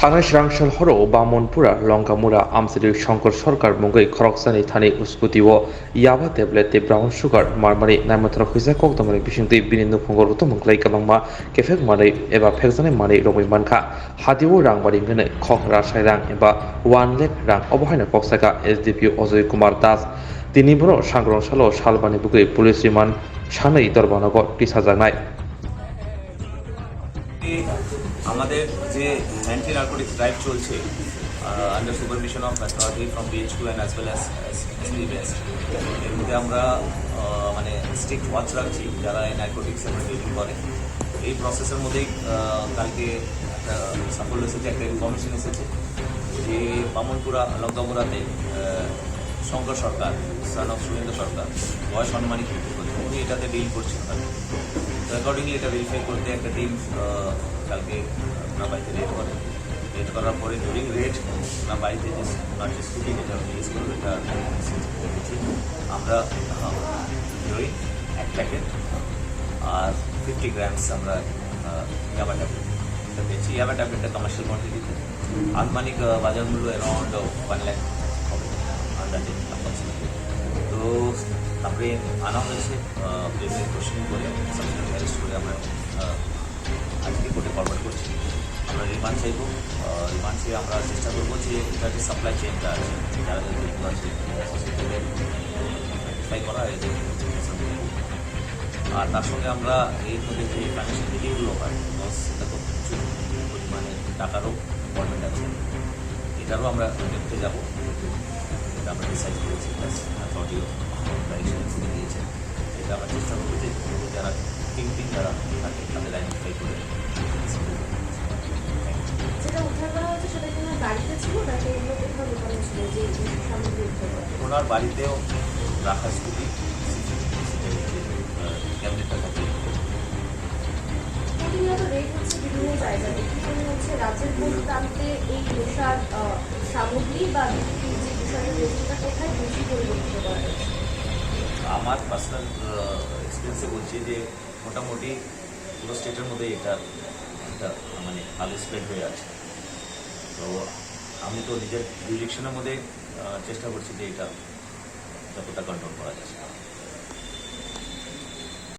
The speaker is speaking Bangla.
थानाय श्रांसल हरो बामनपुरा लंकामुरा आमसिरि शंकर सरकार मुंगै खरकसानि थानि उसकुतिओ याबा टेब्लेट ब्राउन सुगार मारमारि नायमाथ्र खैजा कक्तमनि बिसिंति बिनिनु फंगरतो मंगलै कलंमा केफेक मारै एबा फेकजानाय मारै रंबै मानखा हादिओ रांबारि गनै खक रासाय रां एबा 1 लाख रां अबहायना कक्साका एसडीपी अजय कुमार दास दिनै बरो सांग्रांसालो सालबानि बुगै पुलिस रिमान्ड सानै दरबानगो टिसाजानाय আমাদের যে অ্যান্টি নার্কোটিক্স ড্রাইভ চলছে under supervision of authority from BHQ and as well as SP best এর মধ্যে আমরা মানে স্ট্রিক্ট ওয়াচ রাখছি যারা এই নার্কোটিক্স আমরা ডিলিং করে এই প্রসেসের মধ্যেই কালকে একটা সাফল্য এসেছে, একটা ইনফরমেশন এসেছে যে বামনপুরা লঙ্কাপুরাতে শঙ্কর সরকার সান অফ সুরেন্দ্র সরকার বয়স অনুমানিক উনি এটাতে ডিল করছেন। তো অ্যাকর্ডিংলি এটা ভেরিফাই করতে একটা টিম কালকে ওনার বাড়িতে রেড করে, রেড করার পরে ডিউরিং রেড ওনার বাড়িতে যে ওনার যে স্কুটি যেটা উনি ইউজ করবে এটা দেখেছি আমরা হিরোইন 1 প্যাকেট আর 50 গ্রামস আমরা ইয়াবা ট্যাবলেট পেয়েছি। ইয়াবা ট্যাবলেটটা কমার্শিয়াল কোয়ান্টিটিতে আনুমানিক বাজার মূল্য অ্যারাউন্ড 1 লাখ হবে আন্দাজে অ্যাপ্রক্সিমেটলি। তো তারপরে আনা হয়েছে প্রেমের কোশ্চেন করে সাবস্টেন্স অ্যারেস্ট করে আমরা আজকে কোর্টে ফরওয়ার্ড করছি। আমরা রিমান্ড চাইব, রিমান্ড চেয়ে আমরা চেষ্টা করবো যে এটা যে সাপ্লাই চেনটা আছে যারা যেগুলো আছে আইডেন্টিফাই করা এদের আর তার সঙ্গে আমরা এর মধ্যে যে ফাইন্যান্সিয়াল ডিলিংগুলো হয় লস সেটা তো প্রচুর পরিমাণে টাকারও ইম্পর্টেন্ট আছে, এটারও আমরা দেখতে যাবো। এটা আমরা ডিসাইড করেছি প্লাস অথরিটিও ডাইরেকশন দিয়েছে। এটা আমরা চেষ্টা করবো যে যারা তিন যারা থাকে তাদের আইডেন্টিফাই করে ওনার বাড়িতেও রাখা স্কুটি ক্যাবিনেটটা থাকে। রাজ্যের প্রান্তে এই নেশার সামগ্রী বা যে বিষয়টা কোথায় বেশি পরিবর্তিত করা হয়েছে? আমার পার্সোনাল এক্সপিরিয়েন্সে বলছি যে মোটামুটি পুরো স্টেটের মধ্যে এটা মানে ভালো স্প্রেড হয়ে আছে। তো আমি তো নিজের ডিরেকশনের মধ্যে চেষ্টা করছি যে এটা যতটা কন্ট্রোল করা যাচ্ছে।